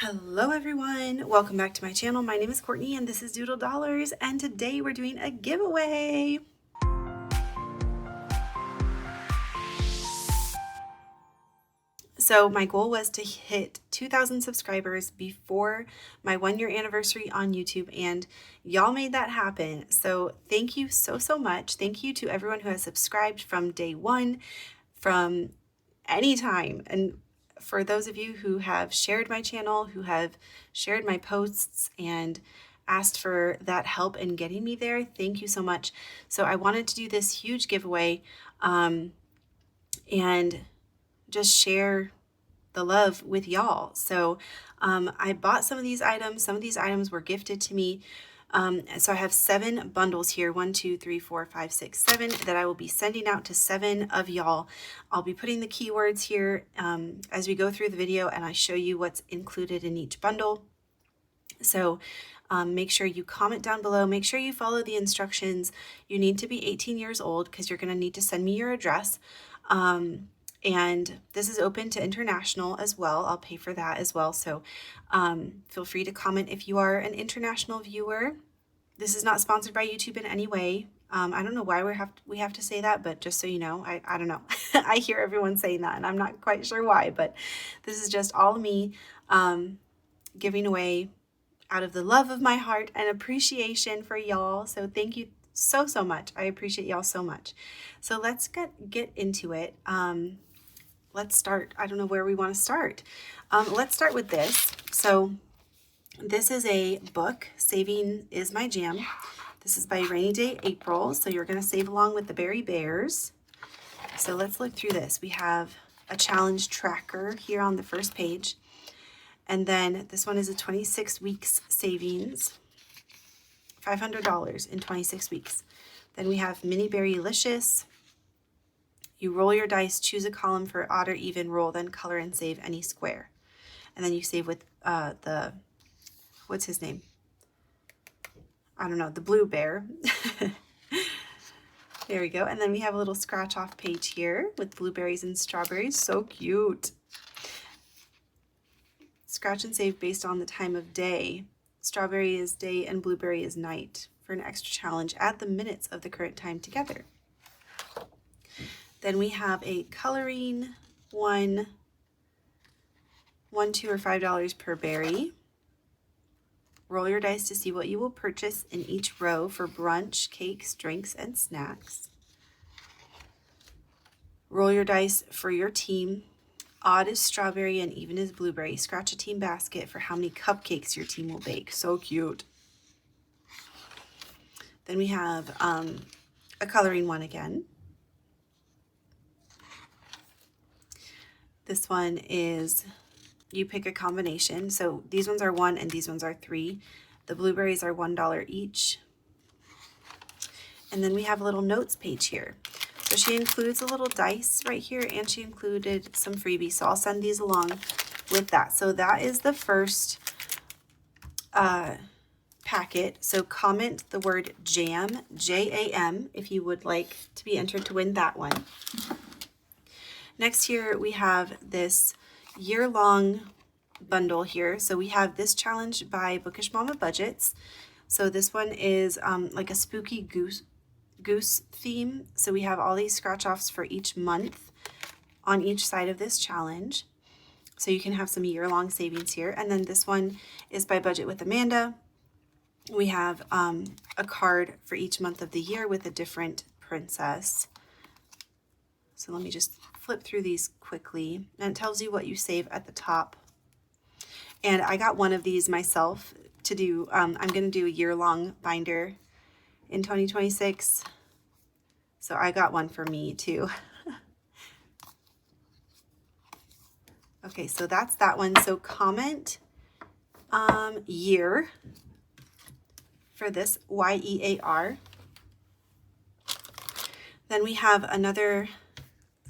Hello everyone, welcome back to my channel. My name is Courtney and this is Doodle Dollars, and today we're doing a giveaway. So my goal was to hit 2,000 subscribers before my 1-year anniversary on YouTube, and y'all made that happen. So thank you so much. Thank you to everyone who has subscribed from day one, from any time. And for those of you who have shared my channel, who have shared my posts and asked for that help in getting me there, thank you so much. So I wanted to do this huge giveaway and just share the love with y'all. So I bought some of these items. Some of these items were gifted to me. So I have 7 bundles here, 1, 2, 3, 4, 5, 6, 7, that I will be sending out to 7 of y'all. I'll be putting the keywords here as we go through the video and I show you what's included in each bundle. So make sure you comment down below. Make sure you follow the instructions. You need to be 18 years old because you're going to need to send me your address. And this is open to international as well. I'll pay for that as well. So feel free to comment if you are an international viewer. This is not sponsored by YouTube in any way. I don't know why we have to say that, but just so you know, I don't know. I hear everyone saying that and I'm not quite sure why, but this is just all me giving away out of the love of my heart and appreciation for y'all. So thank you so much. I appreciate y'all so much. So let's get into it. Let's start. I don't know where we want to start. Let's start with this. So this is a book, Saving is My Jam. This is by Rainy Day April. So you're going to save along with the Berry Bears. So let's look through this. We have a challenge tracker here on the first page. And then this one is a 26 weeks savings, $500 in 26 weeks. Then we have Mini Berrylicious. You roll your dice, choose a column for odd or even roll, then color and save any square. And then you save with what's his name? I don't know, the blue bear. There we go. And then we have a little scratch off page here with blueberries and strawberries. So cute. Scratch and save based on the time of day. Strawberry is day and blueberry is night. For an extra challenge, add the minutes of the current time together. Then we have a coloring one, $1, $2, or $5 per berry. Roll your dice to see what you will purchase in each row for brunch, cakes, drinks, and snacks. Roll your dice for your team. Odd is strawberry and even is blueberry. Scratch a team basket for how many cupcakes your team will bake. So cute. Then we have a coloring one again. This one is, you pick a combination. So these ones are 1 and these ones are 3. The blueberries are $1 each. And then we have a little notes page here. So she includes a little dice right here and she included some freebies. So I'll send these along with that. So that is the first packet. So comment the word JAM, J-A-M, if you would like to be entered to win that one. Next here we have this year-long bundle here. So we have this challenge by Bookish Mama Budgets. So this one is like a spooky goose theme. So we have all these scratch offs for each month on each side of this challenge. So you can have some year-long savings here. And then this one is by Budget with Amanda. We have a card for each month of the year with a different princess. So let me just flip through these quickly, and it tells you what you save at the top. And I got one of these myself to do. I'm going to do a year-long binder in 2026. So I got one for me too. Okay, so that's that one. So comment year for this, Y-E-A-R. Then we have another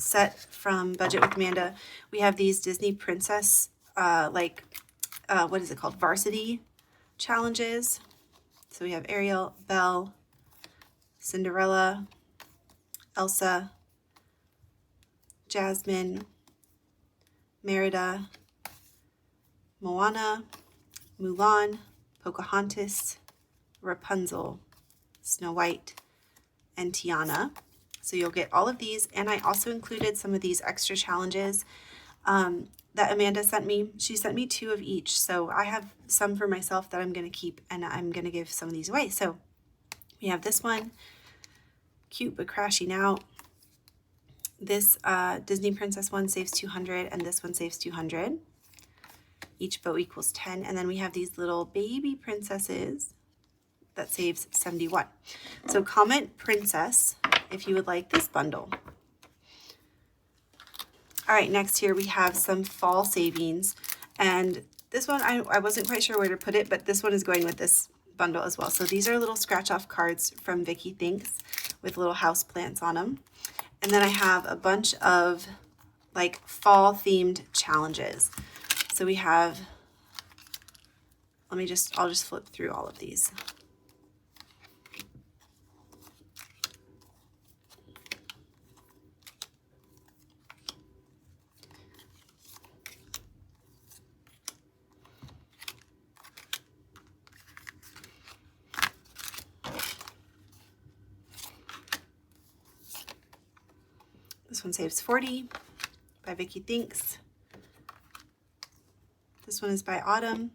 set from Budget with Amanda. We have these Disney princess, what is it called? Varsity challenges. So we have Ariel, Belle, Cinderella, Elsa, Jasmine, Marietta, Moana, Mulan, Pocahontas, Rapunzel, Snow White, and Tiana. So you'll get all of these, and I also included some of these extra challenges that Amanda sent me. She sent me 2 of each, so I have some for myself that I'm going to keep, and I'm going to give some of these away. So we have this one, cute but crashing out. This Disney Princess one saves 200, and this one saves 200. Each bow equals 10, and then we have these little baby princesses that saves 71. So comment princess if you would like this bundle. All right, next here we have some fall savings, and this one I wasn't quite sure where to put it, but this one is going with this bundle as well. So these are little scratch off cards from Vicky Thinks with little house plants on them. And then I have a bunch of like fall themed challenges. So we have, I'll just flip through all of these. This one saves 40 by Vicky Thinks. This one is by Autumn.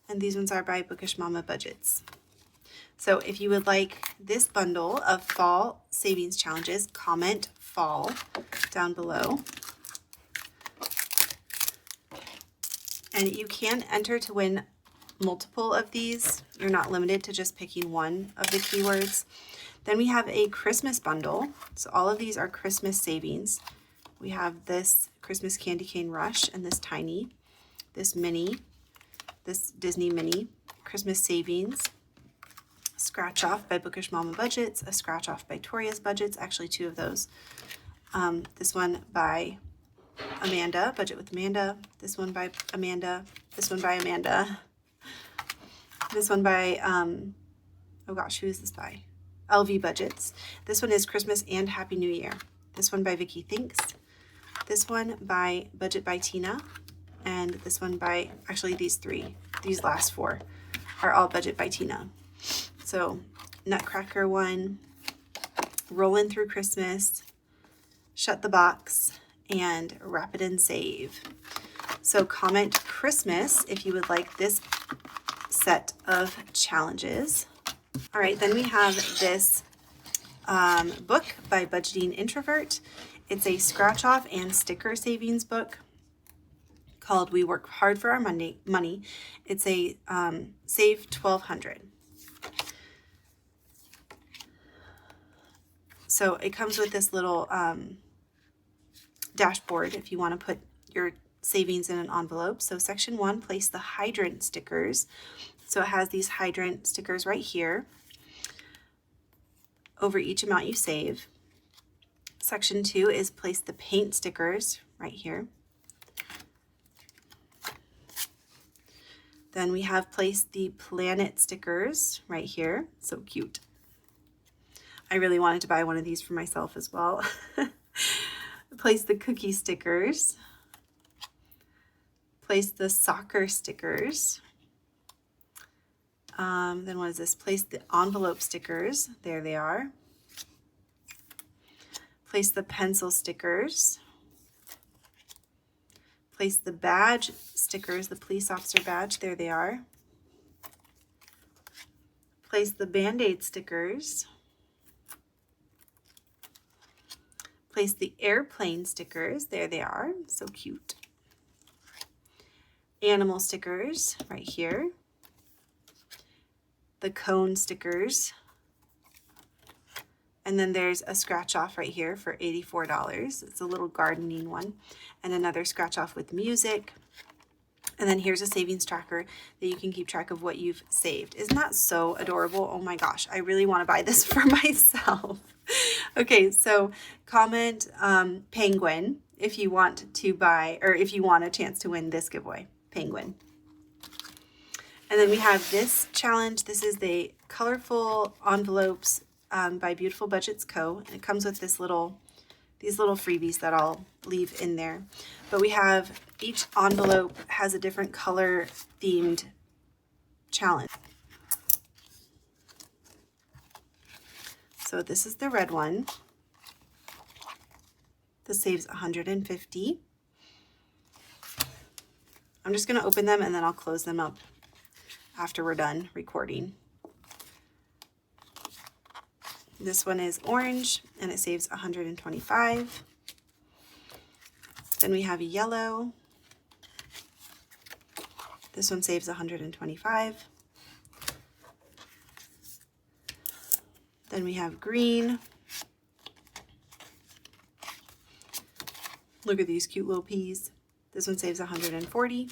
And these ones are by Bookish Mama Budgets. So if you would like this bundle of fall savings challenges, comment fall down below. And you can enter to win multiple of these. You're not limited to just picking one of the keywords. Then we have a Christmas bundle. So all of these are Christmas savings. We have this Christmas Candy Cane Rush and this tiny, this mini, this Disney mini, Christmas savings, scratch off by Bookish Mama Budgets, a scratch off by Toria's Budgets, actually 2 of those. This one by Amanda, Budget with Amanda, this one by Amanda, this one by Amanda, this one by, oh gosh, who is this by? LV Budgets. This one is Christmas and Happy New Year. This one by Vicky Thinks. This one by Budget by Tina. And this one by, actually these last 4 are all Budget by Tina. So Nutcracker one, Rollin' Through Christmas, Shut the Box, and Wrap It and Save. So comment Christmas if you would like this set of challenges. All right, then we have this book by Budgeting Introvert. It's a scratch off and sticker savings book called We Work Hard for Our Money. It's a save 1,200. So it comes with this little dashboard if you want to put your savings in an envelope. So section 1, place the hydrant stickers. So it has these hydrant stickers right here over each amount you save. Section 2 is place the paint stickers right here. Then we have placed the planet stickers right here. So cute. I really wanted to buy one of these for myself as well. Place the cookie stickers. Place the soccer stickers. Then what is this? Place the envelope stickers. There they are. Place the pencil stickers. Place the badge stickers, the police officer badge. There they are. Place the Band-Aid stickers. Place the airplane stickers. There they are. So cute. Animal stickers right here. The cone stickers. And then there's a scratch off right here for $84. It's a little gardening one. And another scratch off with music. And then here's a savings tracker that you can keep track of what you've saved. Isn't that so adorable? Oh my gosh, I really want to buy this for myself. Okay, so comment penguin if you want to buy, or if you want a chance to win this giveaway, penguin. And then we have this challenge. This is the colorful envelopes by Beautiful Budgets Co. And it comes with these little freebies that I'll leave in there. But we have Each envelope has a different color themed challenge. So this is the red one. This saves 150. I'm just going to open them and then I'll close them up after we're done recording. This one is orange and it saves 125. Then we have yellow. This one saves 125. Then we have green. Look at these cute little peas. This one saves 140.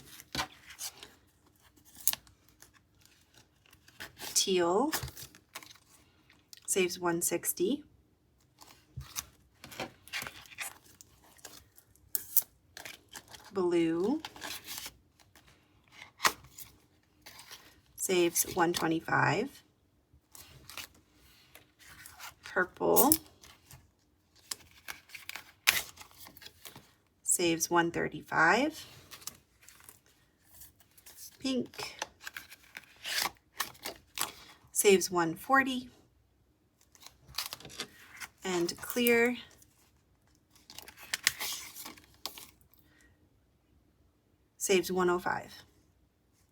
Teal saves 160. Blue saves 125. Purple saves 135. Pink saves 140. And clear saves 105.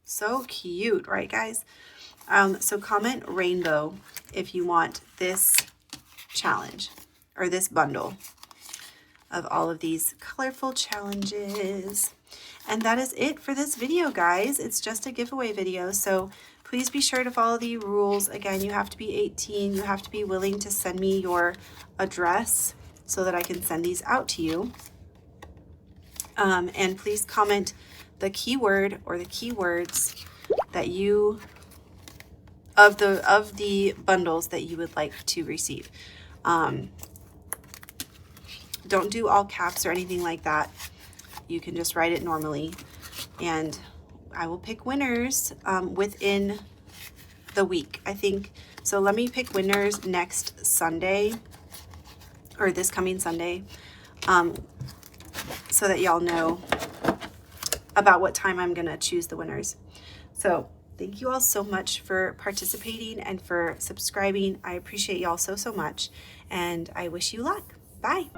So cute, right guys? So comment rainbow if you want this challenge or this bundle of all of these colorful challenges. And that is it for this video, guys. It's just a giveaway video, so please be sure to follow the rules. Again, you have to be 18. You have to be willing to send me your address so that I can send these out to you. And please comment the keyword or the keywords that you of the bundles that you would like to receive. Don't do all caps or anything like that. You can just write it normally, and I will pick winners within the week, I think. So let me pick winners next Sunday, or this coming Sunday, so that y'all know about what time I'm gonna choose the winners. So thank you all so much for participating and for subscribing. I appreciate y'all so much, and I wish you luck. Bye.